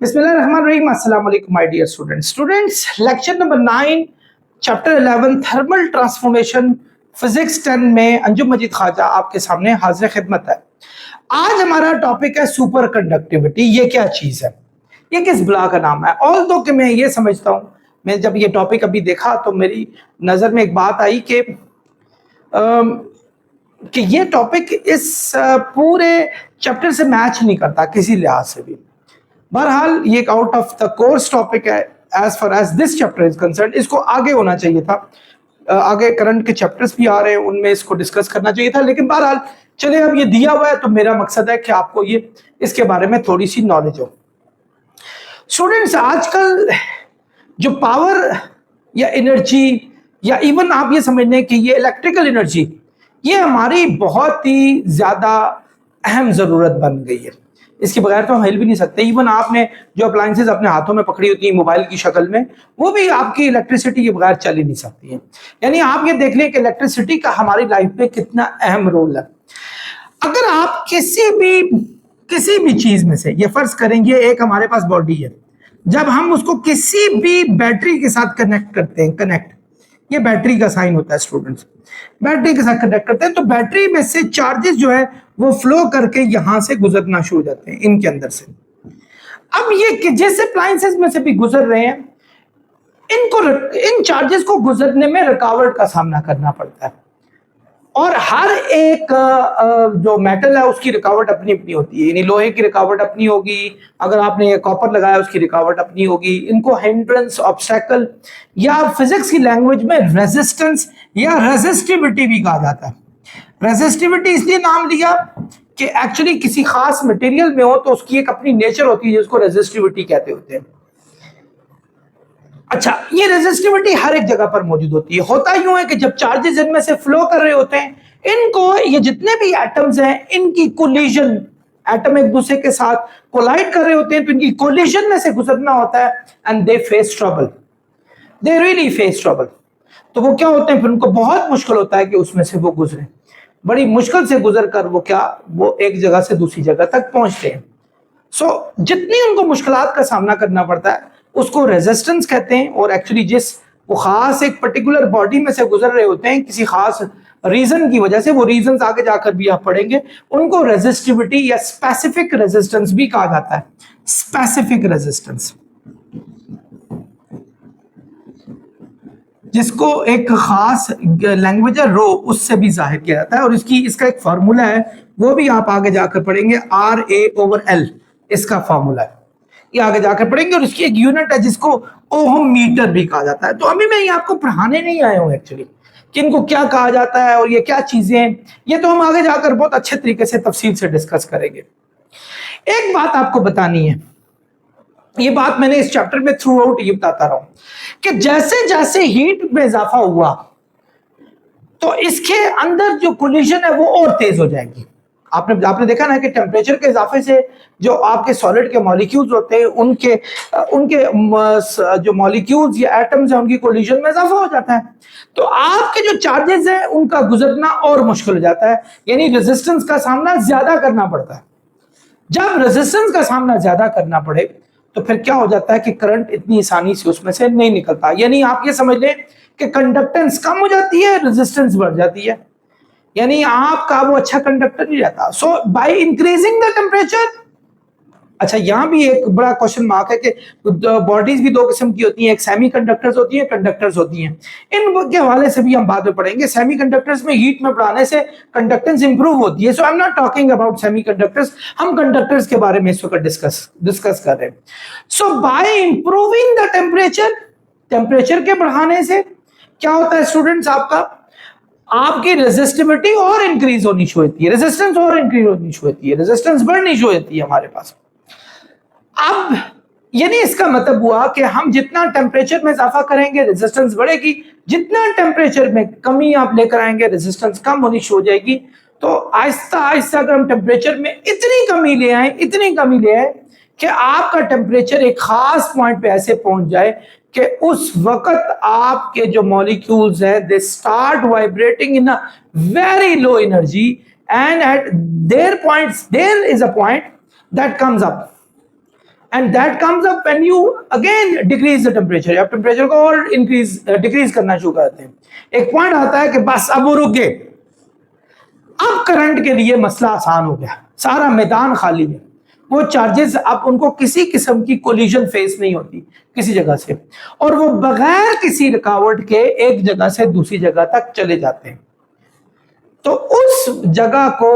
बिस्मिल्लाहिर्रहमानिर्रहीम। अस्सलाम वालेकुम my dear students, lecture number 9 chapter 11 thermal transformation physics 10 में अंजुम मजीद ख्वाजा आपके सामने हाजिर खिदमत है। आज हमारा टॉपिक है सुपर कंडक्टिविटी। ये क्या चीज है, ये किस बला का नाम है? ऑल दो कि मैं ये समझता हूँ, मैं जब ये टॉपिक अभी देखा तो मेरी नज़र में एक बात आई कि ये टॉपिक इस पूरे चैप्टर से मैच नहीं करता किसी लिहाज से भी। बहरहाल ये एक out of the course topic है as far as this chapter is concern. इसको आगे होना चाहिए था, आगे करंट के चैप्टर्स भी आ रहे हैं, उनमें इसको डिस्कस करना चाहिए था। लेकिन बहरहाल चलिए, अब ये दिया हुआ है तो मेरा मकसद है कि आपको ये इसके बारे में थोड़ी सी नॉलेज हो। स्टूडेंट्स, आजकल जो पावर या एनर्जी या इवन आप ये समझ लें कि ये इलेक्ट्रिकल एनर्जी, ये हमारी बहुत ही ज़्यादा अहम ज़रूरत बन गई है। इसके बगैर तो हम हिल भी नहीं सकते। इवन आपने जो अप्लायंसेज अपने हाथों में पकड़ी होती है मोबाइल की शक्ल में, वो भी आपकी इलेक्ट्रिसिटी के बगैर चल ही नहीं सकती है। यानी आप ये देख लें कि इलेक्ट्रिसिटी का हमारी लाइफ में कितना अहम रोल है। अगर आप किसी भी चीज में से, ये फर्ज करेंगे एक हमारे पास बॉडी है, जब हम उसको किसी भी बैटरी के साथ कनेक्ट करते हैं, ये बैटरी का साइन होता है स्टूडेंट्स, बैटरी के साथ कनेक्ट करते हैं तो बैटरी में से चार्जेस जो है वो फ्लो करके यहां से गुजरना शुरू हो जाते हैं इनके अंदर से। अब ये जैसे अप्लायंसेस में से भी गुजर रहे हैं, इन चार्जेस को गुजरने में रुकावट का सामना करना पड़ता है। और हर एक जो मेटल है उसकी रुकावट अपनी अपनी होती है। यानी लोहे की रुकावट अपनी होगी, अगर आपने ये कॉपर लगाया उसकी रुकावट अपनी होगी। इनको हिंड्रेंस, ऑब्स्टेकल या फिजिक्स की लैंग्वेज में रेजिस्टेंस या रेजिस्टिविटी भी कहा जाता है। रेजिस्टिविटी इसलिए नाम लिया कि एक्चुअली किसी खास मटेरियल में हो तो उसकी एक अपनी नेचर होती है जिसको रेजिस्टिविटी कहते होते हैं। अच्छा, ये रेजिस्टिविटी हर एक जगह पर मौजूद होती है। होता यूं है कि जब चार्जेस इनमें से फ्लो कर रहे होते हैं, इनको, ये जितने भी एटम्स हैं, इनकी कोलिजन, एटम एक दूसरे के साथ कोलाइड कर रहे होते हैं तो इनकी कोलिजन में से गुजरना होता है and they face trouble, they really face trouble. तो वो क्या होते हैं, फिर उनको बहुत मुश्किल होता है कि उसमें से वो गुजरे। बड़ी मुश्किल से गुजर कर वो एक जगह से दूसरी जगह तक पहुंचते हैं। सो जितनी उनको मुश्किलात का सामना करना पड़ता है उसको रेजिस्टेंस कहते हैं। और एक्चुअली जिस वो खास एक पर्टिकुलर बॉडी में से गुजर रहे होते हैं किसी खास रीजन की वजह से, वो रीजन आगे जाकर भी आप पढ़ेंगे, उनको रेजिस्टिविटी या स्पेसिफिक रेजिस्टेंस भी कहा जाता है। स्पेसिफिक रेजिस्टेंस, जिसको एक खास लैंग्वेज है रो, उससे भी जाहिर किया जाता है। और इसका एक फार्मूला है, वो भी आप आगे जाकर पढ़ेंगे, RA/L इसका फार्मूला है, ये आगे जाकर पढ़ेंगे। और इसकी एक यूनिट है जिसको ओहम मीटर भी कहा जाता है। तो अभी मैं ये आपको पढ़ाने नहीं आया हूँ एक्चुअली कि इनको क्या कहा जाता है और ये क्या चीजें हैं, ये तो हम आगे जाकर बहुत अच्छे तरीके से तफसील से डिस्कस करेंगे। एक बात आपको बतानी है, ये बात मैंने इस चैप्टर में थ्रू आउट ये बताता रहा हूं कि जैसे जैसे हीट में इजाफा हुआ तो इसके अंदर जो कोलिजन है वो और तेज हो जाएगी। आपने देखा ना कि टेम्परेचर के इजाफे से जो आपके सॉलिड के मॉलिक्यूल्स होते हैं, उनके जो मॉलिक्यूल्स या एटम्स हैं, उनकी कोलिजन में इजाफा हो जाता है। तो आपके जो चार्जेस हैं उनका गुजरना और मुश्किल हो जाता है, यानी रेजिस्टेंस का सामना ज्यादा करना पड़ता है। जब रेजिस्टेंस का सामना ज्यादा करना पड़े तो फिर क्या हो जाता है कि करंट इतनी आसानी से उसमें से नहीं निकलता। यानी आप ये समझ लें कि कंडक्टेंस कम हो जाती है, रेजिस्टेंस बढ़ जाती है, यानी आपका वो अच्छा कंडक्टर नहीं रहता। सो बाय इंक्रीजिंग द टेम्परेचर, अच्छा यहां भी एक बड़ा क्वेश्चन मार्क है कि बॉडीज भी दो किस्म की होती हैं, एक सेमी कंडक्टर्स होती है, कंडक्टर्स होती हैं। इनके हवाले से भी हम बाद में पढ़ेंगे। सेमी कंडक्टर्स में हीट में बढ़ाने से कंडक्टेंस इंप्रूव होती है। So I am not talking about semiconductors, हम कंडक्टर्स के बारे में इस वक्त डिस्कस कर रहे हैं। So by improving the temperature के बढ़ाने से क्या होता है स्टूडेंट्स, आपकी रेजिस्टिविटी और इंक्रीज होनी शुरू होती है, रेजिस्टेंस और इंक्रीज होनी शुरू होती है, रेजिस्टेंस बढ़नी शुरू होती है हमारे पास। अब यानी इसका मतलब हुआ कि हम जितना टेम्परेचर में इजाफा करेंगे रेजिस्टेंस बढ़ेगी, जितना टेम्परेचर में कमी आप लेकर आएंगे रेजिस्टेंस कम होनी शुरू हो जाएगी। तो आहिस्ता आहिस्ता अगर हम टेम्परेचर में इतनी कमी ले आए कि आपका टेम्परेचर एक खास पॉइंट पे ऐसे पहुंच जाए कि उस वक्त आपके जो मॉलिक्यूल्स हैं they start vibrating in a very low energy and eight there is a point that comes up and that comes up when you again decrease the temperature. आप टेम्परेचर को और डिक्रीज करना शुरू करते हैं, एक पॉइंट आता है कि बस अब वो रुक गए, अब करंट के लिए मसला आसान हो गया, सारा मैदान खाली है, वो चार्जेस अब उनको किसी किस्म की कोलिजन फेस नहीं होती किसी जगह से, और वो बगैर किसी रुकावट के एक जगह से दूसरी जगह तक चले जाते हैं। तो उस जगह को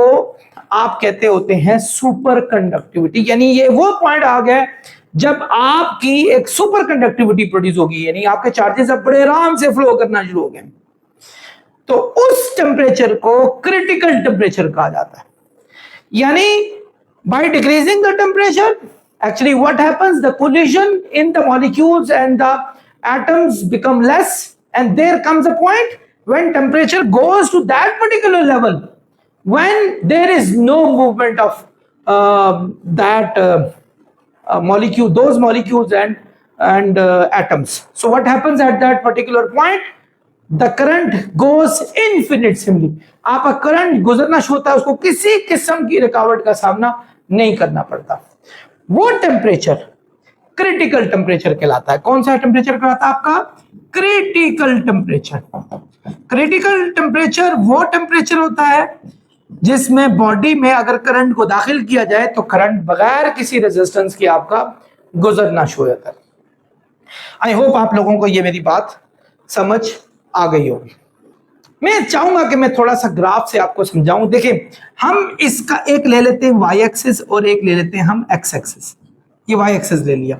आप कहते होते हैं सुपर कंडक्टिविटी, यानी ये वो पॉइंट आ गया जब आपकी एक सुपर कंडक्टिविटी प्रोड्यूस होगी, यानी आपके चार्जेस अब बड़े आराम से फ्लो करना शुरू हो गए। तो उस टेम्परेचर को क्रिटिकल टेम्परेचर कहा जाता है। यानी by decreasing the temperature, actually what happens, the collision in the molecules and the atoms become less, and there comes a point when temperature goes to that particular level when there is no movement of that molecule, those molecules and atoms. So what happens at that particular point, the current goes infinitesimally, आपका current गुजरना शुरू होता है, उसको किसी किस्म की रुकावट का सामना नहीं करना पड़ता। वो टेम्परेचर क्रिटिकल टेम्परेचर कहलाता है। कौन सा टेम्परेचर कहलाता है आपका? Critical temperature. क्रिटिकल टेम्परेचर वो टेम्परेचर होता है जिसमें बॉडी में अगर करंट को दाखिल किया जाए तो करंट बगैर किसी रेजिस्टेंस के आपका गुजरना शुरू होता है। आई होप आप लोगों को ये मेरी बात समझ आ गई होगी। मैं चाहूंगा कि मैं थोड़ा सा ग्राफ से आपको समझाऊं। देखिए, हम इसका एक ले लेते हैं वाई एक्सिस और एक ले लेते हैं हम एक्स एक्सिस। ये वाई एक्सिस ले लिया।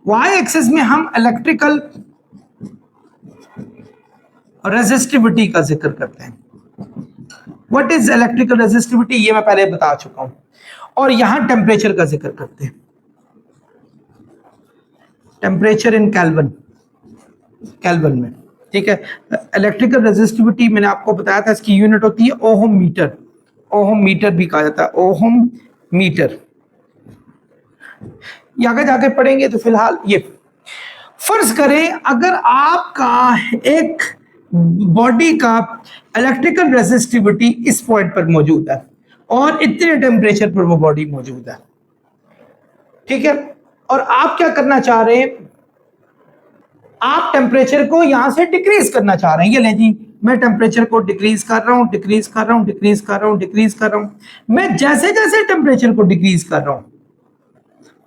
वाई एक्सिस में हम इलेक्ट्रिकल रेजिस्टिविटी का जिक्र करते हैं। व्हाट इज इलेक्ट्रिकल रेजिस्टिविटी, ये मैं पहले बता चुका हूं। और यहां टेम्परेचर का जिक्र करते हैं, टेम्परेचर इन केल्विन, केल्विन में, ठीक है। इलेक्ट्रिकल रेजिस्टिविटी मैंने आपको बताया था, इसकी यूनिट होती है ओहम मीटर। ओहम मीटर भी कहा जाता है, ओहम मीटर। आगे जाके पढ़ेंगे। तो फिलहाल ये फर्ज करें अगर आपका एक बॉडी का इलेक्ट्रिकल रेजिस्टिविटी इस पॉइंट पर मौजूद है और इतने टेम्परेचर पर वो बॉडी मौजूद है, ठीक है। और आप क्या करना चाह रहे हैं, आप टेम्परेचर को यहां से डिक्रीज करना चाह रहे हैं। ये ले जी, मैं टेम्परेचर को डिक्रीज कर रहा हूं, डिक्रीज कर रहा हूं, डिक्रीज कर रहा हूं, डिक्रीज कर रहा हूं। मैं जैसे जैसे टेम्परेचर को डिक्रीज कर रहा हूं,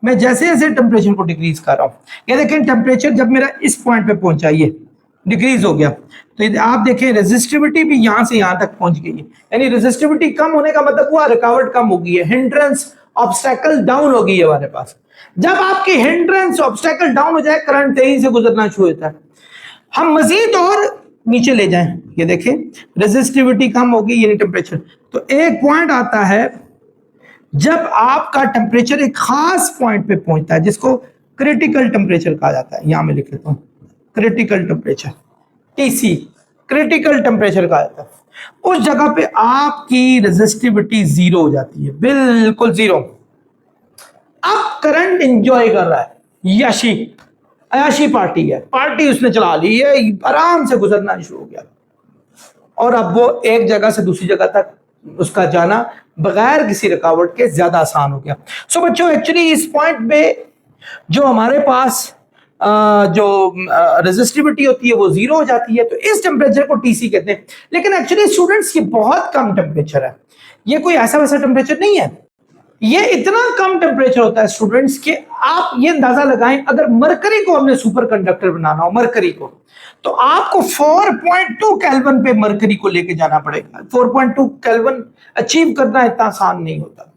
मैं जैसे जैसे टेम्परेचर को डिक्रीज कर रहा हूं, ये देखें टेम्परेचर जब मेरा इस पॉइंट पे पहुंचा, ये डिक्रीज हो गया, तो आप देखें रेजिस्टिविटी भी यहां से यहां तक पहुंच गई है। यानी रेजिस्टिविटी कम होने का मतलब हुआ रुकावट कम हो गई है, हिंड्रेंस ऑब्स्टेकल डाउन हो गई है हमारे पास। जब आपकी हिंड्रेंस ऑब्स्टेकल डाउन हो जाए, करंट तेजी से गुजरना शुरू होता है। हम मजीद और नीचे ले जाएं, ये देखें रेजिस्टिविटी कम होगी, यानी टेम्परेचर। तो एक पॉइंट आता है जब आपका टेम्परेचर एक खास पॉइंट पे पहुंचता है जिसको क्रिटिकल टेम्परेचर कहा जाता है। यहां मैं लिख लेता हूं critical temperature, TC, critical temperature कहा जाता है। उस जगह पे आपकी रेजिस्टिविटी जीरो हो जाती है, बिल्कुल जीरो। अब करंट एंजॉय कर रहा है, यशी अयाशी पार्टी है, पार्टी उसने चला ली है, आराम से गुजरना शुरू हो गया। और अब वो एक जगह से दूसरी जगह तक उसका जाना बगैर किसी रुकावट के ज्यादा आसान हो गया। सो बच्चों, एक्चुअली इस पॉइंट पे जो हमारे पास जो रेजिस्टिविटी होती है वो जीरो हो जाती है। तो इस टेम्परेचर को टीसी कहते हैं। लेकिन एक्चुअली स्टूडेंट्स, ये बहुत कम टेम्परेचर है, ये कोई ऐसा वैसा टेम्परेचर नहीं है। ये इतना कम टेम्परेचर होता है स्टूडेंट्स कि आप ये अंदाजा लगाएं, अगर मरकरी को हमने सुपर कंडक्टर बनाना हो, मरकरी को, तो आपको 4.2 केल्विन पे मरकरी को लेके जाना पड़ेगा। 4.2 केल्विन अचीव करना इतना आसान नहीं होता,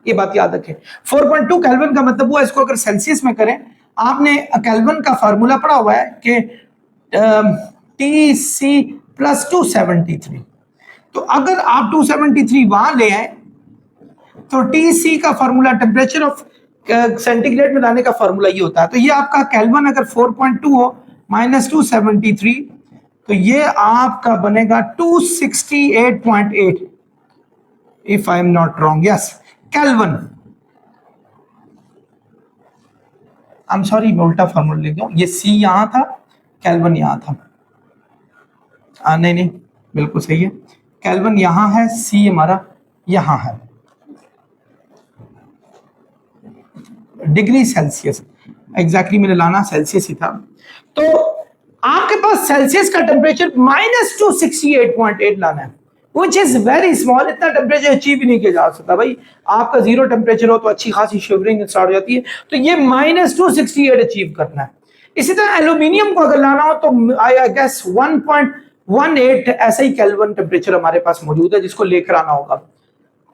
ये बात याद रखें। 4.2 केल्विन का मतलब हुआ, इसको अगर सेल्सियस में करें, आपने केल्विन का फार्मूला पढ़ा हुआ है कि TC + 273। तो अगर आप 273 वहां ले आए तो TC का फार्मूला, टेम्परेचर ऑफ सेंटीग्रेड में लाने का फार्मूला ये होता है। तो ये आपका केल्विन अगर 4.2 हो माइनस 273, तो ये आपका बनेगा 268.8 if I am not wrong, yes kelvin. I am sorry, मैं उल्टा फार्मूला लिख गया हूं, ये C यहां था, केल्विन यहां था। नहीं, बिल्कुल सही है, केल्विन यहां है, C हमारा यहां है। डिग्री सेल्सियस, एग्जैक्टली मैंने लाना सेल्सियस ही था। तो आपके पास सेल्सियस का टेम्परेचर -268.8 लाना है, विच इज वेरी स्मॉल। इतना टेम्परेचर अचीव ही नहीं किया जा सकता भाई। आपका 0 टेम्परेचर हो तो अच्छी खासी शिवरिंग स्टार्ट हो जाती है, तो ये -268 अचीव करना है। इसी तरह एल्यूमिनियम को अगर लाना हो तो आई गेस 1.18 ऐसा ही केल्विन टेम्परेचर हमारे पास मौजूद है जिसको लेकर आना होगा।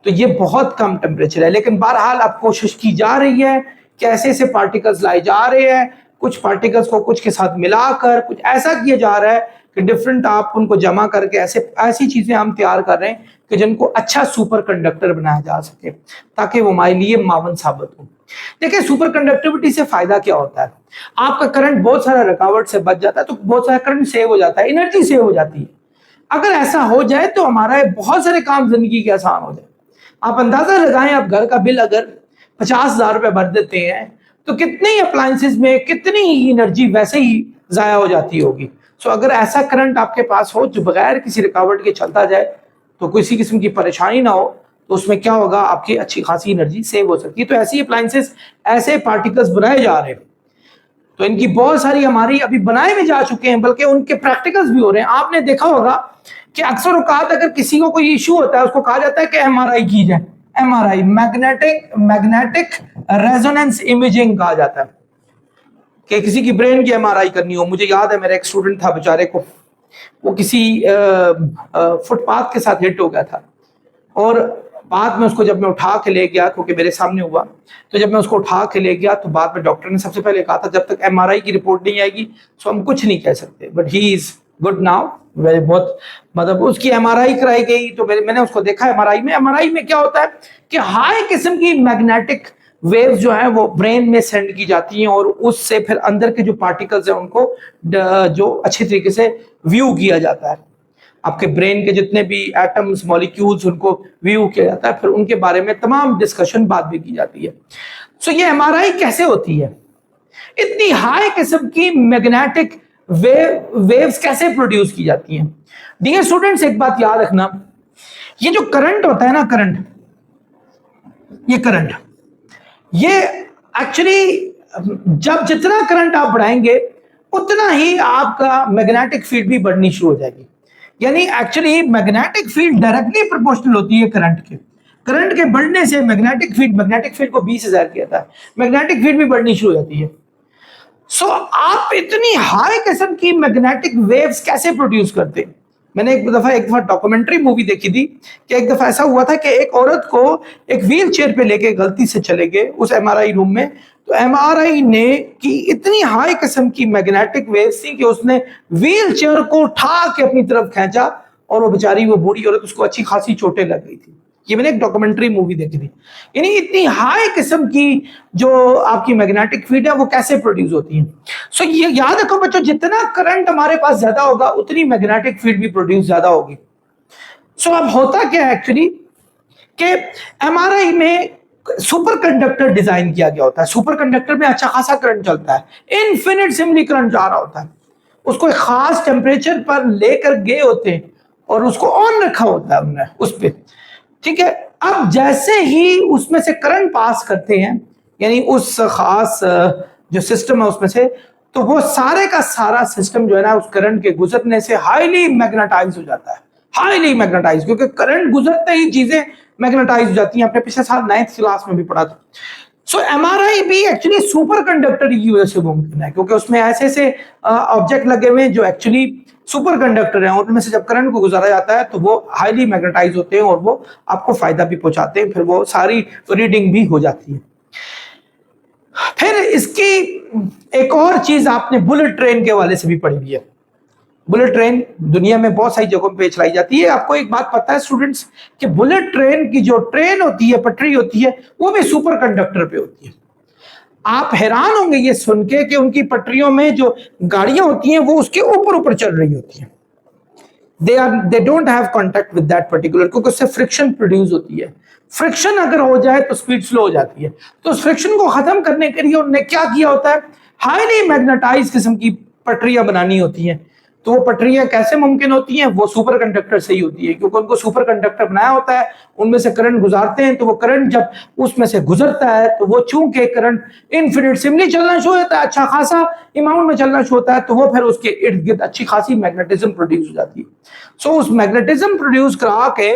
तो ये बहुत कम टेम्परेचर है, लेकिन बहरहाल अब कोशिश की जा रही है कि ऐसे ऐसे पार्टिकल्स लाए जा रहे हैं, कुछ पार्टिकल्स को कुछ के साथ मिलाकर कुछ ऐसा किया जा रहा है कि डिफरेंट आप उनको जमा करके ऐसी चीजें हम तैयार कर रहे हैं कि जिनको अच्छा सुपर कंडक्टर बनाया जा सके, ताकि वो हमारे लिए मावन साबित हो। देखिए सुपर कंडक्टिविटी से फायदा क्या होता है, आपका करंट बहुत सारा रुकावट से बच जाता है, तो बहुत सारा करंट सेव हो जाता है, एनर्जी सेव हो जाती है। अगर ऐसा हो जाए तो हमारा बहुत सारे काम जिंदगी के आसान हो जाए। आप अंदाजा लगाएं, आप घर का बिल अगर 50,000 रुपए भर देते हैं तो कितनी अप्लायंसेस में कितनी ही एनर्जी वैसे ही जाया हो जाती होगी। सो अगर ऐसा करंट आपके पास हो जो बगैर किसी रुकावट के चलता जाए तो किसी किस्म की परेशानी ना हो, तो उसमें क्या होगा, आपकी अच्छी खासी एनर्जी सेव हो सकती है। तो ऐसी अप्लायंसेस, ऐसे पार्टिकल्स बनाए जा रहे हैं, तो इनकी बहुत सारी हमारी अभी बनाए भी जा चुके हैं, बल्कि उनके प्रैक्टिकल्स भी हो रहे हैं। आपने देखा होगा कि अक्सर औकात अगर किसी को कोई इशू होता है उसको कहा जाता है कि एमआरआई की जाए। एमआरआई मैग्नेटिक रेजोनेंस इमेजिंग कहा जाता है कि किसी की ब्रेन की एमआरआई करनी हो। मुझे याद है मेरा एक स्टूडेंट था, बेचारे को वो किसी फुटपाथ के साथ हिट हो गया था, और बाद में उसको जब मैं उठा के ले गया, क्योंकि मेरे सामने हुआ, तो जब मैं उसको उठा के ले गया तो बाद में डॉक्टर ने सबसे पहले कहा था जब तक एमआरआई की रिपोर्ट नहीं आएगी तो हम कुछ नहीं कह सकते, but he is good now. वह बहुत मतलब उसकी एमआरआई कराई गई तो मैंने उसको देखा एमआरआई में क्या होता है कि हाई किस्म की मैग्नेटिक वेव्स जो है वो ब्रेन में सेंड की जाती हैं, और उससे फिर अंदर के जो पार्टिकल्स हैं उनको जो अच्छी तरीके से व्यू किया जाता है। आपके ब्रेन के जितने भी एटम्स, मॉलिक्यूल्स, उनको व्यू किया जाता है, फिर उनके बारे में तमाम डिस्कशन बात भी की जाती है। सो ये एमआरआई कैसे होती है, इतनी हाई किस्म की मैग्नेटिक वेव्स कैसे प्रोड्यूस की जाती हैं। डियर स्टूडेंट्स, एक बात याद रखना, ये जो करंट होता है ना, करंट ये एक्चुअली जब जितना करंट आप बढ़ाएंगे उतना ही आपका मैग्नेटिक फील्ड भी बढ़नी शुरू हो जाएगी। यानी actually magnetic field directly proportional होती है करंट के बढ़ने से मैग्नेटिक फील्ड को 20,000 किया था, मैग्नेटिक फील्ड भी बढ़नी शुरू हो जाती है। सो आप इतनी हाई किस्म की मैग्नेटिक वेव्स कैसे प्रोड्यूस करते हैं। मैंने एक दफा डॉक्यूमेंट्री मूवी देखी थी कि एक दफा ऐसा हुआ था कि एक औरत को एक व्हील चेयर पे लेके गलती से चले गए उस एमआरआई रूम में, तो एमआरआई ने की इतनी हाई किस्म की मैग्नेटिक वेव्स थी कि उसने व्हील चेयर को उठा के अपनी तरफ खींचा, और वो बेचारी वो बूढ़ी औरत, उसको अच्छी खासी चोटें लग गई थी। ये मैंने एक डॉक्यूमेंट्री मूवी देखी थी। यानी इतनी हाई किस्म की जो आपकी मैग्नेटिक फील्ड है वो कैसे प्रोड्यूस होती है। सो ये याद रखो बच्चों, जितना करंट हमारे पास ज्यादा होगा उतनी मैग्नेटिक फील्ड भी प्रोड्यूस ज्यादा होगी। सो अब होता क्या है एक्चुअली कि एमआरआई में सुपर कंडक्टर डिजाइन किया गया होता है। सुपर कंडक्टर में अच्छा खासा करंट चलता है, इनफिनिट सिमली करंट जा रहा होता है, उसको एक खास टेम्परेचर पर लेकर गए होते हैं और उसको ऑन रखा होता है हमने उस पर, ठीक है। अब जैसे ही उसमें से करंट पास करते हैं, यानी उस खास जो सिस्टम है उसमें से, तो वो सारे का सारा सिस्टम जो है ना उस करंट के गुजरने से हाईली मैग्नेटाइज हो जाता है, हाईली मैग्नेटाइज, क्योंकि करंट गुजरते ही चीजें मैग्नेटाइज हो जाती हैं। आपने पिछले साल 9th क्लास में भी पढ़ा था। सो एमआरआई भी एक्चुअली सुपर कंडक्टर की वजह से मुमकिन है, क्योंकि उसमें ऐसे ऐसे ऑब्जेक्ट लगे हुए हैं जो एक्चुअली सुपर कंडक्टर हैं, उनमें से जब करंट को गुजारा जाता है तो वो हाईली मैग्नेटाइज होते हैं और वो आपको फायदा भी पहुंचाते हैं, फिर वो सारी रीडिंग भी हो जाती है। फिर इसकी एक और चीज आपने बुलेट ट्रेन के हवाले से भी पढ़ी हुई है। बुलेट ट्रेन दुनिया में बहुत सारी जगहों पे चलाई जाती है। आपको एक बात पता है स्टूडेंट्स कि बुलेट ट्रेन की जो ट्रेन होती है, पटरी होती है, वो भी सुपर कंडक्टर पे होती है। आप हैरान होंगे ये सुन के कि उनकी पटरियों में जो गाड़ियां होती हैं वो उसके ऊपर ऊपर चल रही होती हैं। They don't have contact with that particular, क्योंकि उससे फ्रिक्शन प्रोड्यूस होती है। फ्रिक्शन अगर हो जाए तो स्पीड स्लो हो जाती है। तो उस फ्रिक्शन को खत्म करने के लिए उन्होंने क्या किया होता है, हाईली मैग्नेटाइज किस्म की पटरियां बनानी होती हैं। तो वो पटरियां कैसे मुमकिन होती हैं? वो सुपर कंडक्टर से ही होती है, क्योंकि उनको सुपर कंडक्टर बनाया होता है, उनमें से करंट गुजारते हैं, तो वो करंट जब उसमें से गुजरता है तो वो चूंकि करंट इन्फिनिटेसिमली चलना शुरू होता है, अच्छा खासा अमाउंट में चलना शुरू होता है, तो वो फिर उसके इर्द गिर्द अच्छी खासी मैग्नेटिज्म प्रोड्यूस हो जाती है। सो उस मैग्नेटिज्म प्रोड्यूस करा के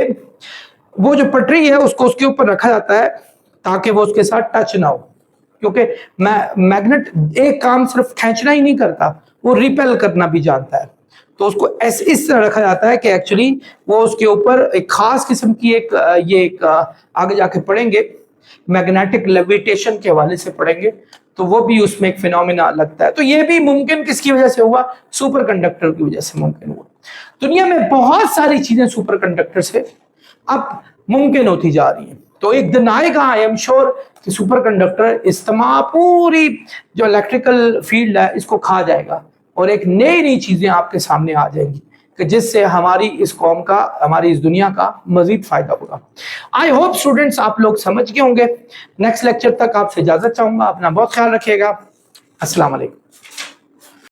वो जो पटरी है उसको उसके ऊपर रखा जाता है ताकि वो उसके साथ टच ना हो, क्योंकि मैग्नेट एक काम सिर्फ खींचना ही नहीं करता, वो रिपेल करना भी जानता है। तो उसको ऐसे इस तरह रखा जाता है कि एक्चुअली वो उसके ऊपर एक खास किस्म की एक आगे जाके पढ़ेंगे मैग्नेटिक लेविटेशन के हवाले से पढ़ेंगे, तो वो भी उसमें एक फिनोमिना लगता है। तो ये भी मुमकिन किसकी वजह से हुआ? सुपर कंडक्टर की वजह से मुमकिन हुआ। दुनिया में बहुत सारी चीजें सुपर कंडक्टर से अब मुमकिन होती जा रही हैं। तो एक दिन आएगा, आई एम श्योर, कि सुपर कंडक्टर इस्तेमाल पूरी जो इलेक्ट्रिकल फील्ड है इसको खा जाएगा और एक नई नई चीजें आपके सामने आ जाएंगी कि जिससे हमारी इस कौम का, हमारी इस दुनिया का मजीद फायदा होगा। आई होप स्टूडेंट्स आप लोग समझ गए होंगे। नेक्स्ट लेक्चर तक आपसे इजाजत चाहूंगा। अपना बहुत ख्याल रखिएगा। अस्सलाम वालेकुम।